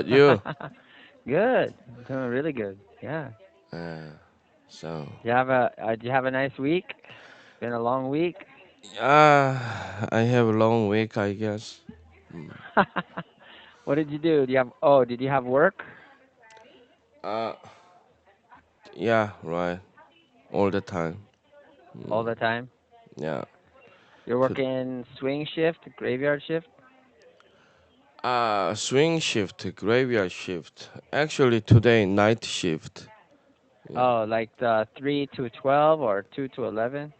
You? Good. Doing really good. Yeah. Uh, so, Do you have a nice week? It's been a long week. I have a long week, I guess. Mm. What did you do? Did you have work Uh, yeah, right. All the time. all Mm. the time? Yeah. You're To, working swing shift, graveyard shift? swing shift, graveyard shift. Actually, today night shift. Yeah. Oh, like the 3 to 12 or 2 to 11?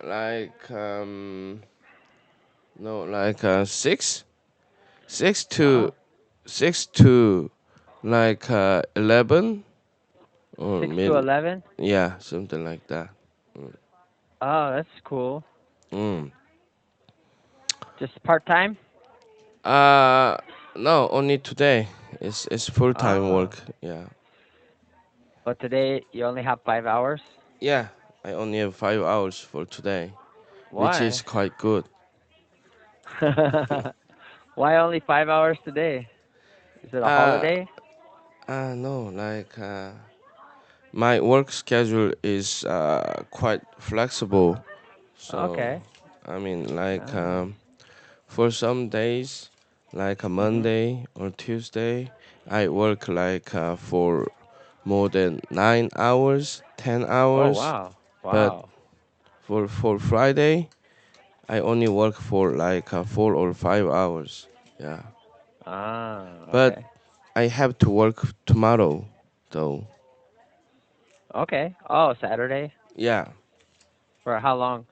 Like no, like six to Oh, six to like 11 or 6 to mid. 11? Yeah, something like that. Mm. Oh, that's cool. Mm. Just part-time? Uh, no, only today. It's full time Oh, work. Yeah, but today you only have 5 hours? yeah. I only have 5 hours for today, which is Why? quite good. Why only 5 hours today? Is it a Uh, holiday? no, my work schedule is quite flexible. So, Okay. I mean, Oh. for some days, like a Mhm. Monday or Tuesday, I work for more than 9 hours, ten Oh, hours. wow. But Wow. for Friday, I only work for 4 or 5 hours. Yeah, Ah, but okay. I have to work tomorrow, though. Okay. Oh, Saturday? Yeah. For how long?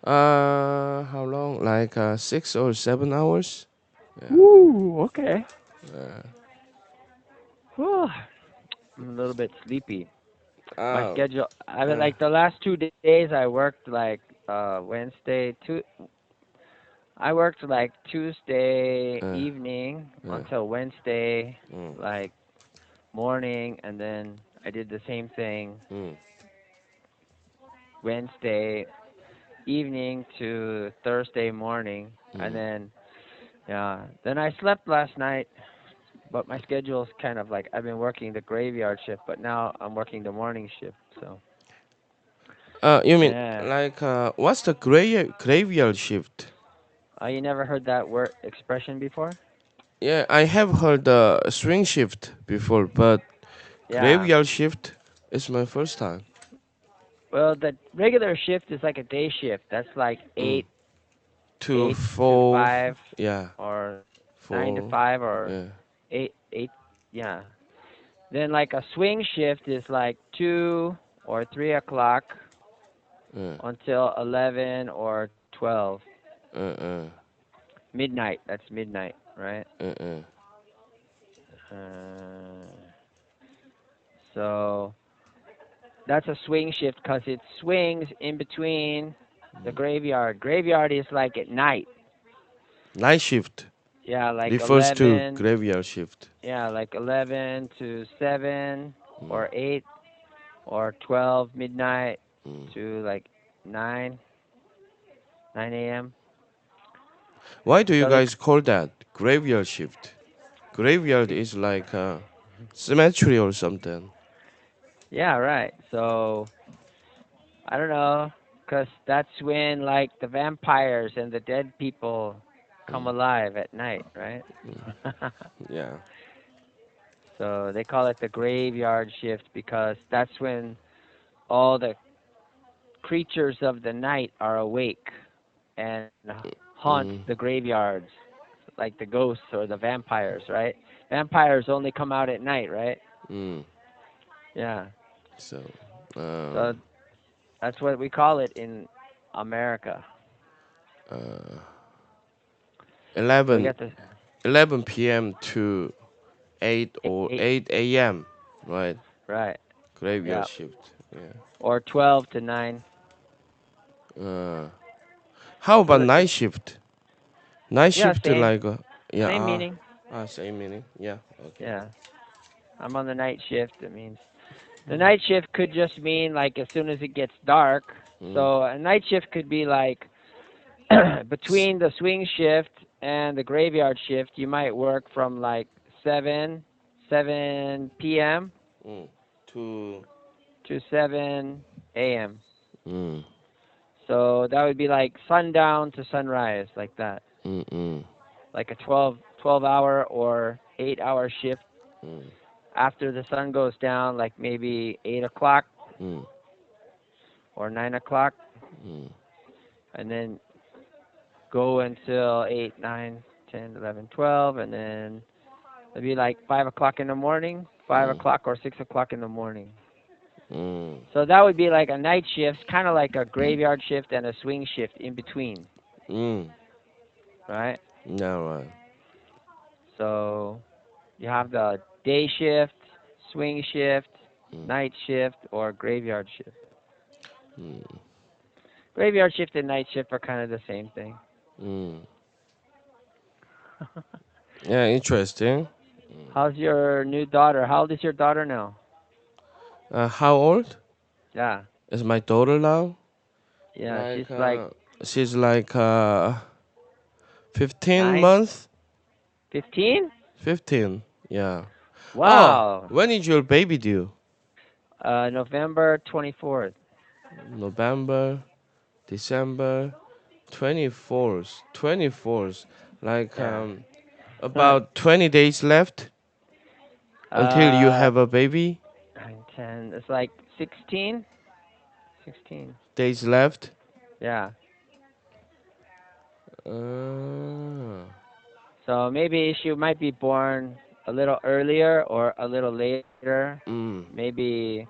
How long? 6 or 7 hours. Yeah. Woo, okay. Uh, Whew. I'm a little bit sleepy. My uh, schedule, I mean, uh, like the last 2 days I worked like I worked like Tuesday uh, evening uh, until Wednesday mm, like morning, and then I did the same thing mm, Wednesday evening to Thursday morning, and mm. then yeah, then I slept last night. But my schedule is kind of like I've been working the graveyard shift, but now I'm working the morning shift. So You mean yeah, what's the graveyard shift? you never heard that word expression before? Yeah, I have heard the swing shift before, but Yeah. graveyard shift is my first time. Well, the regular shift is like a day shift. That's like Mm. Two, eight to four, five, yeah, or 9 to four, 5, or yeah, eight. Yeah. Then like a swing shift is like 2 or 3 o'clock uh, until 11 or 12 uh, midnight. That's midnight, right? uh. Uh, so that's a swing shift because it swings in between the graveyard. Graveyard is like at night. Night shift Yeah, like refers to 11. graveyard shift. Yeah, like 11 to 7 Mm, or 8 or 12 midnight mm. to like 9, 9 a.m. Why do you So they, guys call that graveyard shift? Graveyard is like cemetery or something. yeah, right. So I don't know, because that's when like the vampires and the dead people come Mm, alive at night, right? yeah. So they call it the graveyard shift because that's when all the creatures of the night are awake and haunt Mm, the graveyards, like the ghosts or the vampires, right? Vampires only come out at night, right? mm. Yeah. So, So that's what we call it in America. uh, So we 11, got the 11 p.m. to 8 or eight, 8 a.m. Right? right? Graveyard Yeah. shift. Yeah. Or 12 to 9. Uh, how So about night shift? Night yeah, shift same, yeah, same meaning. same meaning. Yeah. Okay. Yeah. I'm on the night shift. It means the night shift could just mean like as soon as it gets dark. Mm, So a night shift could be like s- between the swing shift and the graveyard shift, you might work from like 7 p.m. Mm. To. to 7 a.m. Mm. So that would be like sundown to sunrise, like that. Mm. Mm. Like a 12 hour or 8 hour shift Mm. after the sun goes down, like maybe 8 o'clock Mm. or 9 o'clock, Mm. and then go until 8, 9, 10, 11, 12, and then it'd be like 5 o'clock in the morning, five Mm. o'clock or 6 o'clock in the morning. Mm. So that would be like a night shift, kind of like a graveyard shift and a swing shift in between, Mm. right? Yeah, right. So you have the day shift, swing shift, Mm. night shift, or graveyard shift. Mm. Graveyard shift and night shift are kind of the same thing. Mm. Yeah, interesting. How's your new daughter? How old is your daughter now? How old Yeah, is my daughter now? yeah, she's Like, like she's like 15 nine, months. 15. 15. Yeah. Oh, Wow. when is your baby due? November 24th. November, December, 24th. 24th. Like Yeah. about 20 days left until you uh, have a baby. 9, 10. It's like 16. 16. Days left. Yeah. Uh, So maybe she might be born a little earlier or a little later. mm, Maybe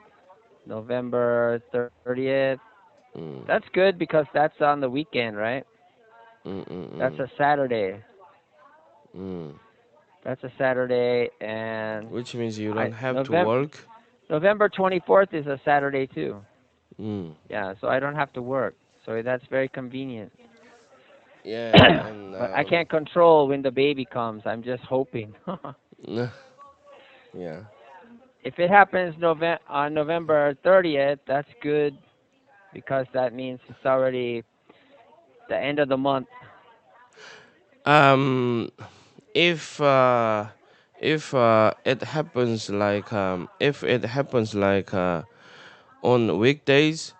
November 30th. mm, That's good because that's on the weekend, right? mm, mm, That's mm, a Saturday. mm. That's a Saturday, and Which means you I don't have to November work. November 24th is a Saturday too. Mm. Yeah, so I don't have to work. So that's very convenient. Yeah, and But I can't control when the baby comes. I'm just hoping. yeah. If it happens on November 30th, that's good because that means it's already the end of the month. Um, if it happens like if it happens like on weekdays,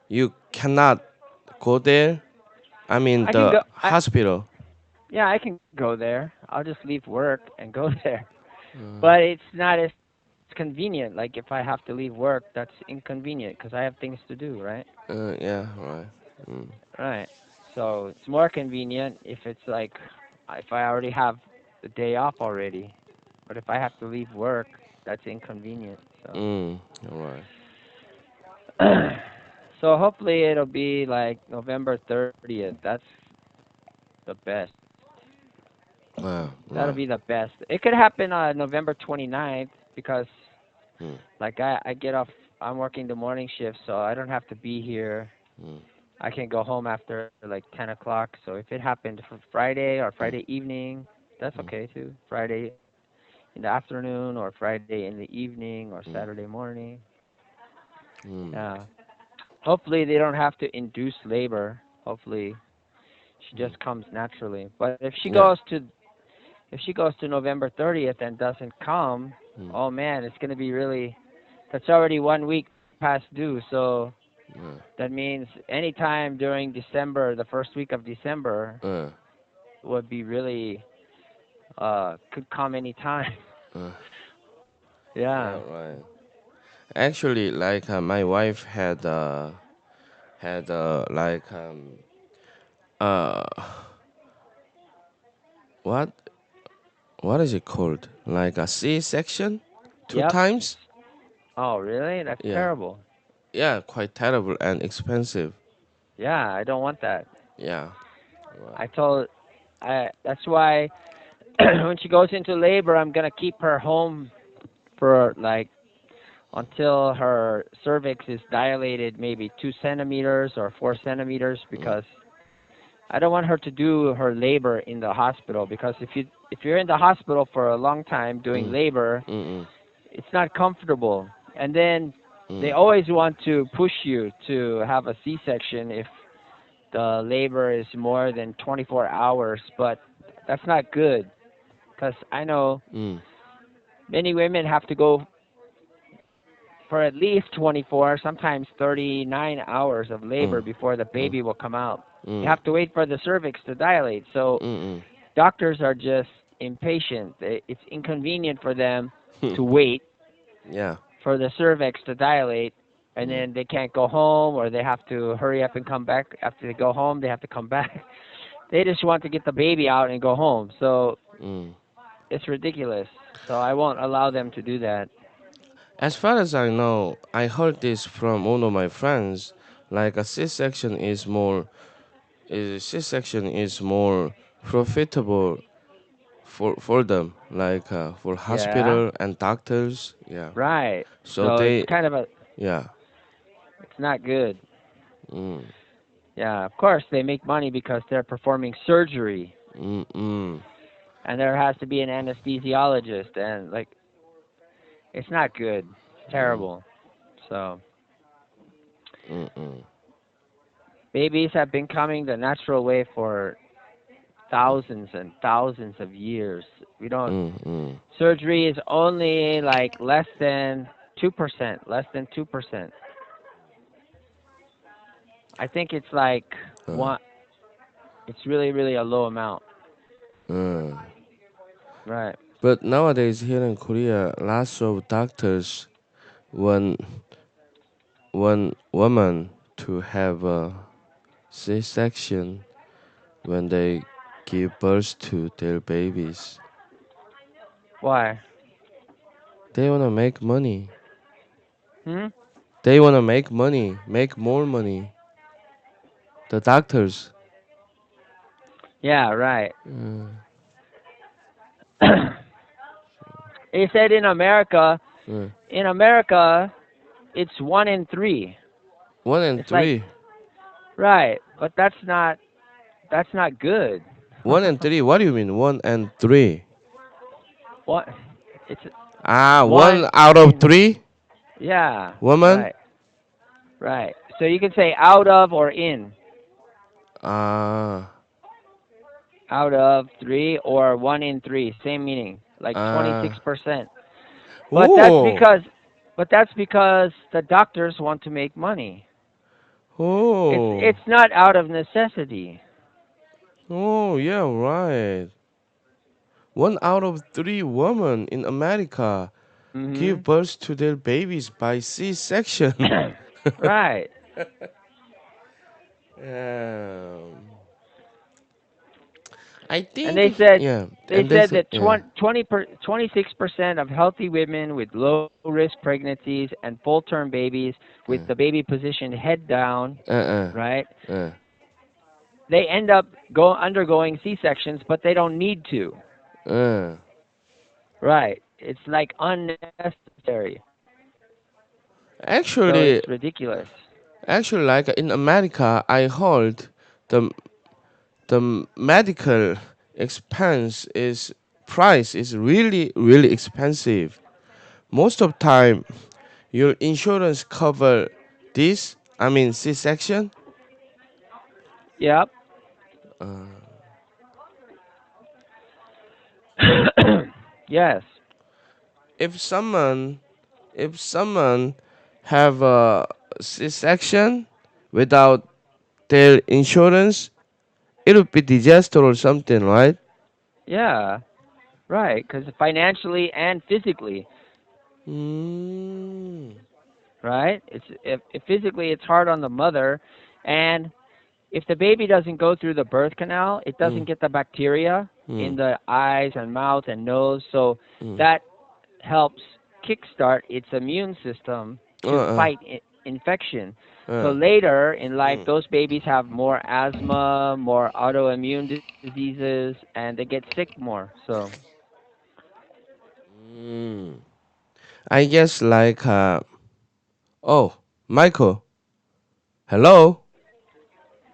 you cannot go there. I mean I can the go. hospital. Yeah, I can go there. I'll just leave work and go there. Uh, But it's not as convenient. Like if I have to leave work, that's inconvenient because I have things to do, right? yeah, right. Mm, Right. So it's more convenient if it's like if I already have the day off already. But if I have to leave work, that's inconvenient. So right. so hopefully it'll be like November 30th. That's the best. That'll Right. be the best. It could happen on November 29th because Mm, like I get off I'm working the morning shift so I don't have to be here. mm, I can go home after like 10 o'clock. So if it happened for Friday or mm, Friday evening, that's mm, okay too. Friday in the afternoon or Friday in the evening or mm, Saturday morning. mm, Yeah. Hopefully they don't have to induce labor. Hopefully she mm. just comes naturally. But Yeah. if she goes to November 30th and doesn't come, Mm, oh man, it's going to be really that's already 1 week past due. So yeah. that means anytime during December, the first week of December Uh, would be really could come anytime. uh, Yeah. yeah, right. Actually, like my wife had like uh what what is it called? Like a C-section, two Yep. times. Oh, really? That's Yeah, terrible. yeah, quite terrible and expensive. Yeah, I don't want that. Yeah, right. I told I that's why when she goes into labor, I'm going to keep her home for like until her cervix is dilated maybe 2 centimeters or 4 centimeters Mm, because I don't want her to do her labor in the hospital because if you're in the hospital for a long time doing mm, labor, mm, it's not comfortable. And then they mm, always want to push you to have a C-section the labor is more than 24 hours, but that's not good because I know Mm, many women have to go for at least 24, sometimes 39 hours of labor mm, before the mm, baby will come out. You mm, have to wait for the cervix to dilate. So mm, doctors are just impatient. It's inconvenient for them mm. to wait Yeah. for the cervix to dilate, and Mm, then they can't go home, or they have to hurry up and come back. After they go home, they have to come back. They just want to get the baby out and go home. So mm. it's ridiculous. So I won't allow them to do that. As far as I know, I heard this from one of my friends. Like a C-section is more profitable for them, like for Yeah, hospital and doctors. Yeah. right. So So it's they, kind of a, yeah. it's not good. Mm, Yeah, of course they make money because they're performing surgery, mm, mm, and there has to be an anesthesiologist, and like it's not good. It's mm, terrible. So mm, mm, babies have been coming the natural way for thousands and thousands of years. We don't mm, mm. surgery is only like less than 2%, less than 2%. I think it's like Uh, one it's really really a low amount. uh. Right. But nowadays here in Korea, lots of doctors want one woman to have a C-section when they give birth to their babies. Why? They wanna make money. Hmm? They wanna make money, make more money. The doctors. Yeah, right. Uh, They said uh. in America it's 1 in 3. One and It's like three. right, but that's not good. One and three. What do you mean? One and three. What? It's Ah, one one out of in three yeah, woman. right. Right. So you can say out of or in. Ah, Out of 3 or 1 in 3, same meaning, like ah. 26%. But Oh, that's because the doctors want to make money. oh, It's not out of necessity. oh. Yeah, right. One out of three women in America give Mhm. birth to their babies by C-section. Right. um, I And think it's yeah, they and they said say that yeah. 26% of healthy women with low risk pregnancies and full term babies with Uh, the baby positioned head down, uh, right? uh, uh, They end up go undergoing C-sections, but they don't need to. uh. Right. It's like unnecessary. So it's Actually, ridiculous. like in America, I heard the medical expense is price is really expensive. Most of time, your insurance cover this. I mean C-section. Yep. Uh, Yes. if someone have a C-section without their insurance, it would be disaster or something, right? Yeah. Right. Because financially and physically, Mm, right? It's if physically it's hard on the mother, and if the baby doesn't go through the birth canal, it doesn't mm, get the bacteria in mm, the eyes and mouth and nose. So mm. that helps kickstart its immune system to Uh, fight infection. So uh, later in life, mm, those babies have more asthma, more autoimmune diseases, and they get sick more. So, mm. I guess like oh, Michael, hello.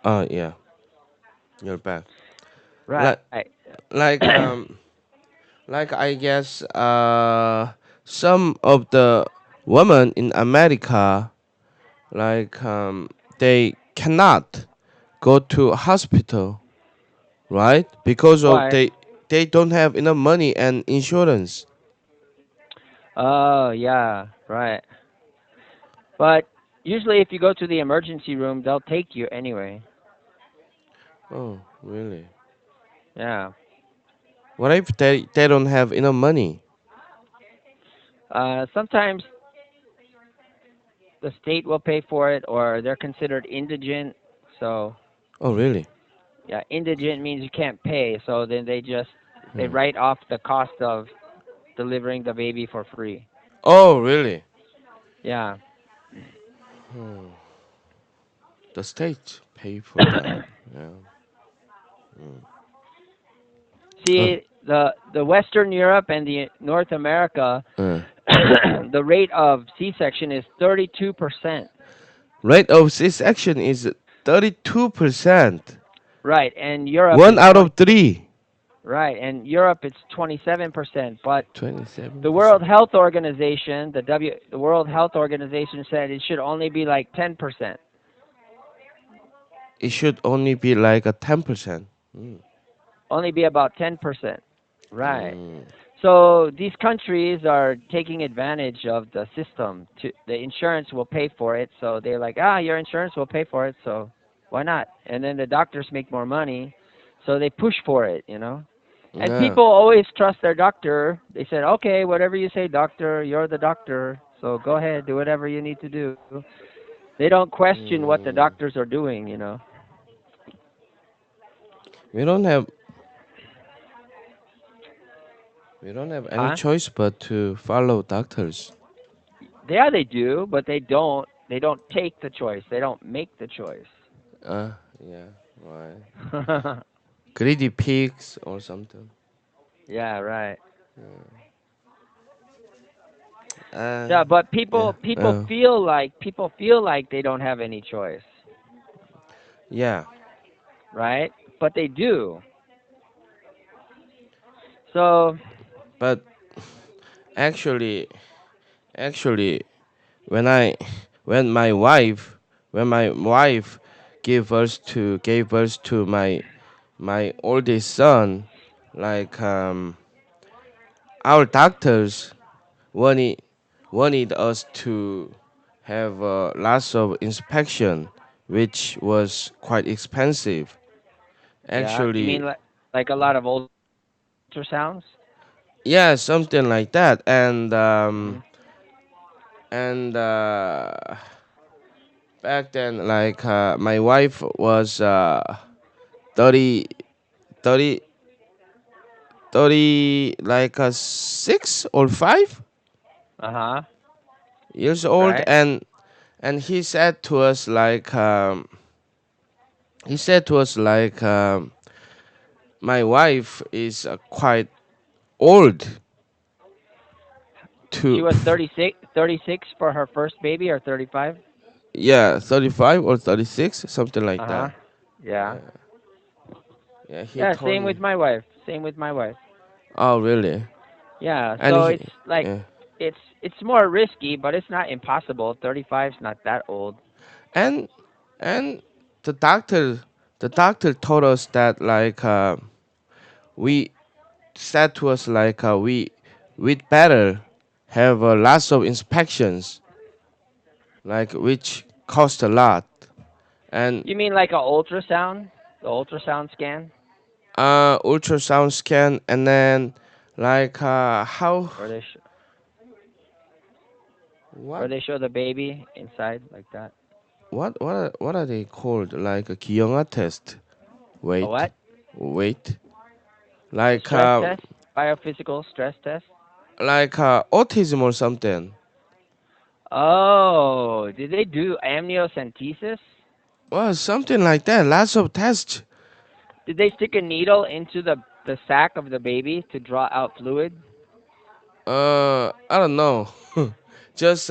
Yeah, you're back. right. Like like um like I guess some of the women in America like they cannot go to hospital, right? Because of Why? they don't have enough money and insurance. Oh, yeah, right. But usually, if you go to the emergency room, they'll take you anyway. Oh, really? Yeah. What if they don't have enough money? Sometimes the state will pay for it, or they're considered indigent. So, Oh, really? yeah, indigent means you can't pay. So then they Hmm. write off the cost of delivering the baby for free. Oh, really? Yeah. Hmm. The state pay for that. Yeah. Mm. See, the Western Europe and the North America, Uh, the rate of C-section is 32%. Rate of C-section is 32%. Right, and Europe One is out 20. of three. Right, and Europe it's 27%. But the World 27%. Health Organization, the World Health Organization said it should only be like 10%. It should only be like a 10%. Mm. Only be about 10%. Right. Mm. So these countries are taking advantage of the system. The insurance will pay for it, so they're like, your insurance will pay for it, so why not? And then the doctors make more money, so they push for it. And Yeah. people always trust their doctor. They said, okay, whatever you say, doctor, you're the doctor, so go ahead, do whatever you need to do. They don't question what the Mm. doctors are doing. We don't have we don't have any Huh? choice but to follow doctors. Yeah, they do, but they don't. They don't take the choice. They don't make the choice. Uh, yeah, right. Greedy pigs or something. Yeah, right. Uh, Yeah, but yeah. people feel like they don't have any choice, Yeah. right? But they do. So, But actually, actually, when I, when my wife, when my wife gave birth to my oldest son, like our doctors wanted wanted us to have lots of inspection, which was quite expensive. yeah, you Actually, mean like a lot of ultrasounds? yeah, something like that, Hmm. and back then, like my wife was 30, 30, 30, like 6 or 5 years old, Right. and he said to us like my wife is quite old She to was 36 for her first baby, or 35? yeah, 35 or 36, something like Uh-huh. that. Yeah. Yeah, yeah, he Yeah, told same me. with my wife. Same with my wife. Oh, really? Yeah, And so he, it's like yeah. it's more risky, but it's not impossible. 35's not that old. and and the doctor told us that like we said to us like we'd better have lots of inspections, like which cost a lot, and You mean like a ultrasound? The ultrasound scan? ultrasound scan, and then like how Where what they show the baby inside like that. what are they called, like a Kiyonga test. A Wait, what? wait, A like stress test? Biophysical stress test? autism or something. Oh, did they do amniocentesis? Well, something like that. Lots of tests. Did they stick a needle into the sac of the baby to draw out fluid? I don't know. Just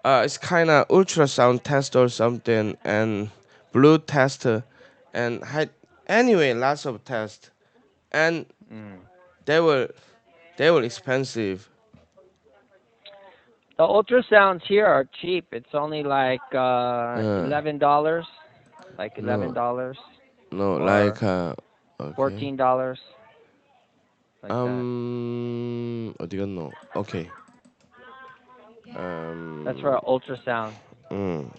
it's kind of ultrasound test or something, and blood test, and anyway, lots of tests, and Mm. they were they were expensive. The ultrasounds here are cheap. It's only like Uh, $11. like No, $11 no, or like okay. $14, like that. 어디 갔노? Okay. That's for Um, an ultrasound. 음,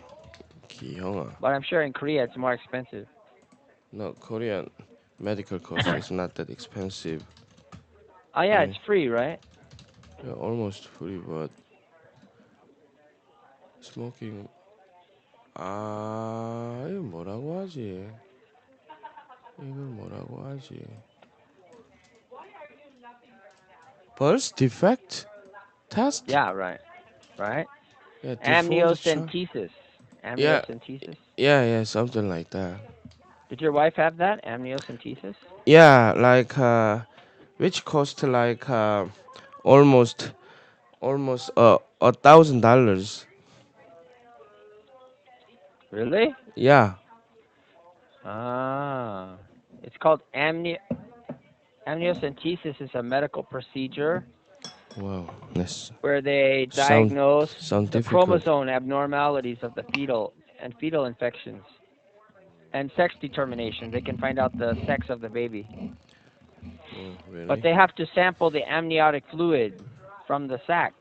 기형아. But I'm sure in Korea it's more expensive. No, Korean medical cost is not that expensive. Oh I yeah, it's mean, free, right? yeah, almost free, but smoking. 이거 뭐라고 하지? 이걸 뭐라고 하지? Birth defect test? Yeah, right. Right? Yeah, default child. Amniocentesis. Yeah, Amniocentesis. yeah, something like that. Did your wife have that? Amniocentesis? Yeah, like which cost like almost $1,000. Really? Yeah. Ah. It's called amniocentesis is a medical procedure Wow, this where they sound diagnose sound the difficult. chromosome abnormalities of the fetal infections and sex determination. They can find out the sex of the baby. Oh, But really? they have to sample the amniotic fluid from the sac.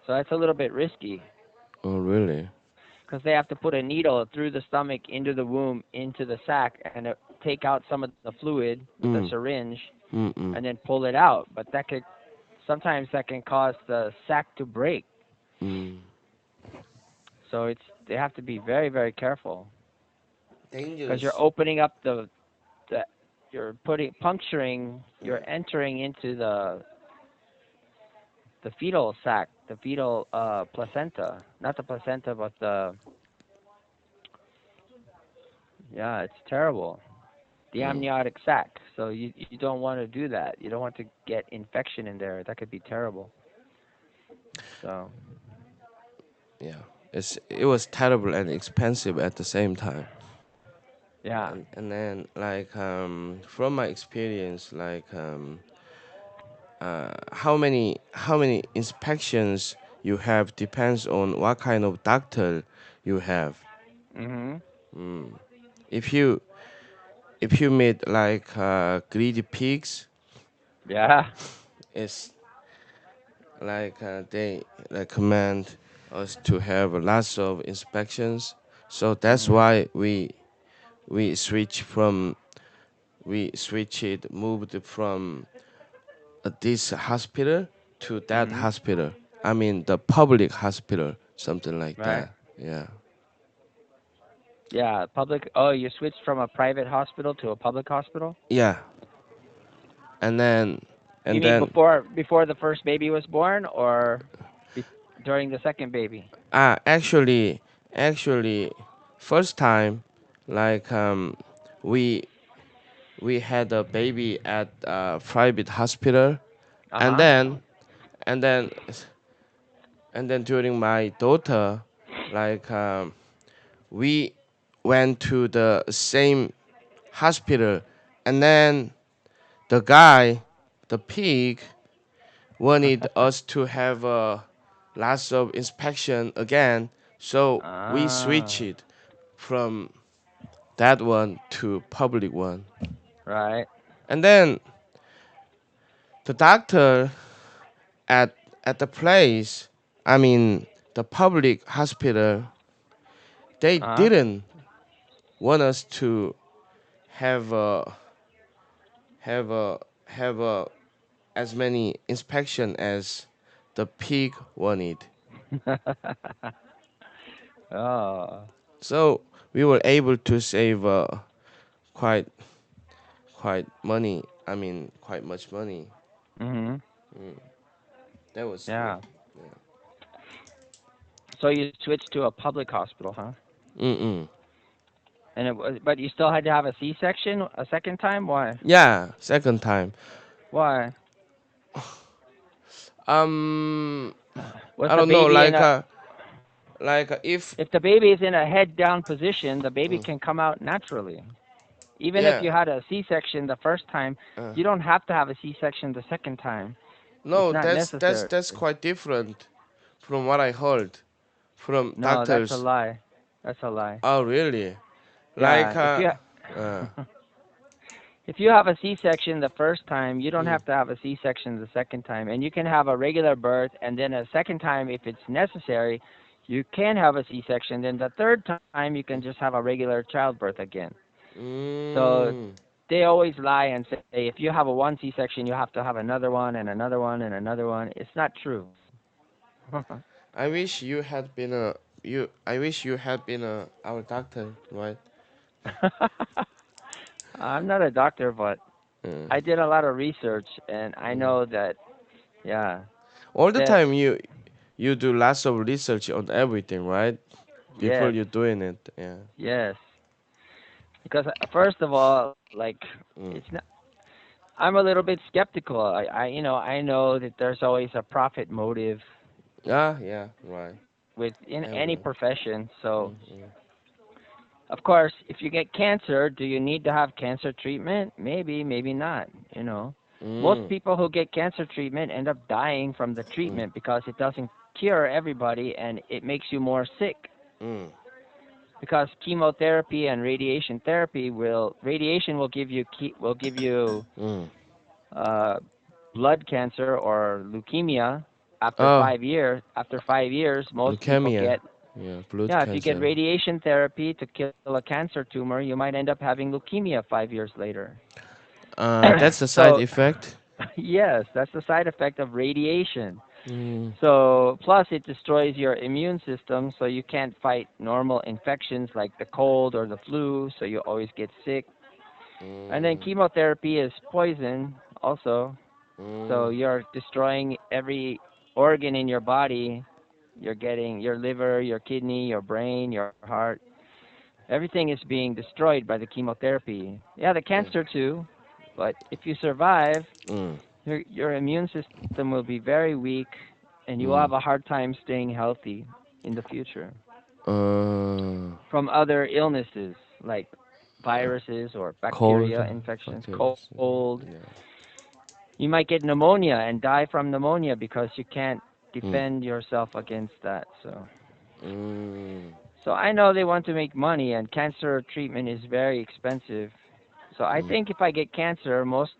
So that's a little bit risky Oh, really? because they have to put a needle through the stomach into the womb into the sac and take out some of the fluid with a Mm, syringe mm. and then pull it out. But sometimes that can cause the sac to break. Mm. So they have to be very, very careful because you're Dangerous. opening up the you're puncturing, you're entering into the fetal sac, the fetal placenta, not the placenta, but yeah, it's terrible. The Mm. amniotic sac. So you don't want to do that. You don't want to get infection in there. That could be terrible. So Yeah. It was terrible and expensive at the same time. yeah. And then like from my experience like how many inspections you have depends on what kind of doctor you have. Mhm. Mm. If you if you meet like greedy pigs, Yeah. it's like they recommend us to have lots of inspections. So that's Mhm. why we switch from we switch it moved from this hospital to that Mhm. hospital. I mean the public hospital, something like Right. that. Yeah. Yeah. Public. Oh, you switched from a private hospital to a public hospital? Yeah. And then You and mean then before the first baby was born, or be, during the second baby? actually first time like we we had a baby at a private hospital, Uh and huh. then and then and then during my daughter, like we went to the same hospital, and then the guy, the pig, wanted us to have lots of inspection again, so we switched Ah. it from that one to public one. Right. And then the doctor at at the place, I mean the public hospital, they Uh huh. didn't want us to have have as many inspection as the pig wanted. Oh. So we were able to save quite quite money. I mean quite much money. Mhm. Mm, that was good. Yeah. Yeah. So you switched to a public hospital, huh? Mm-mm. But you still had to have a C-section a second time. Why? Yeah. Second time. Why? Um, Was I the don't know. baby in a If If the baby is in a head down position, the baby mm, can come out naturally. Even if yeah. you had a C-section the first time, Uh, you don't have to have a C-section the second time. It's no, not necessary. that's quite different from what I heard from No, that's a doctors. lie. That's a lie. Oh, really? Like Yeah, if you uh if you have a C-section the first time, you don't mm, have to have a C-section the second time, and you can have a regular birth, and then a second time if it's necessary, you can have a C-section. Then the third time you can just have a regular childbirth again. So mm. they always lie and say if you have a one C-section, you have to have another one and another one and another one. It's not true. I wish you had been a you. I wish you had been our doctor, right? I'm not a doctor, but Uh, I did a lot of research, and I mm. know that yeah, All the that time you do lots of research on everything, right? Before yes, you doing it, yeah. yes. Because first of all, like it's Mm. not. I'm a little bit skeptical. I know that there's always a profit motive Ah, yeah, right. within any Everyone. profession. So Mm, mm, of course, if you get cancer, do you need to have cancer treatment? Maybe, maybe not. You know, most mm, people who get cancer treatment end up dying from the mm, treatment because it doesn't cure everybody and it makes you more sick. mm, Because chemotherapy and radiation will give you mm. uh, blood cancer or leukemia after Oh, 5 years. After 5 years, most people leukemia. get Yeah, blood yeah. If you get cancer. radiation therapy to kill a cancer tumor, you might end up having leukemia 5 years later. That's the side So effect. yes, that's the side effect of radiation. Mm, So plus it destroys your immune system, so you can't fight normal infections like the cold or the flu, so you always get sick. And then mm, chemotherapy is poison also, so mm, you're destroying every organ in your body. You're getting your liver, your kidney, your brain, your heart. Everything is being destroyed by the chemotherapy. Yeah, the mm, cancer too. But if you survive, mm, your immune system will be very weak and you will have mm. a hard time staying healthy in the future Uh, from other illnesses like uh, viruses or cold bacteria infections, factors. cold. Yeah. You might get pneumonia and die from pneumonia because you can't Mm, defend yourself against that. mm, So I know they want to make money and cancer treatment is very expensive. So I mm, think if I get cancer, most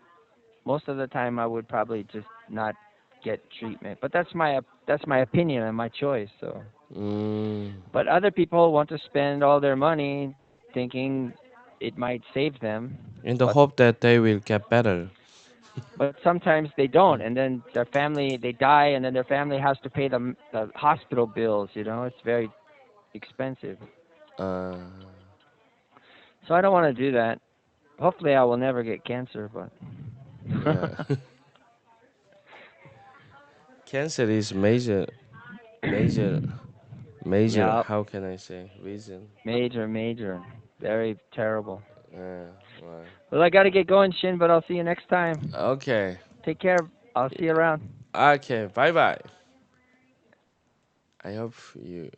of the time I would probably just not get treatment. But that's my opinion and my choice. So, mm. but other people want to spend all their money thinking it might save them, In but the hope that they will get better. but sometimes they don't, Mm. and then their family they die, and then their family has to pay the hospital bills. You know, it's very expensive. Uh, So I don't want to do that. Hopefully, I will never get cancer, but yeah. Cancer is major, major. yeah, How can I say reason? major, major, very terrible. Right. Well, I got to get going, Shin, but I'll see you next time. Okay. Take care. I'll see you around. Okay. Bye bye. I hope you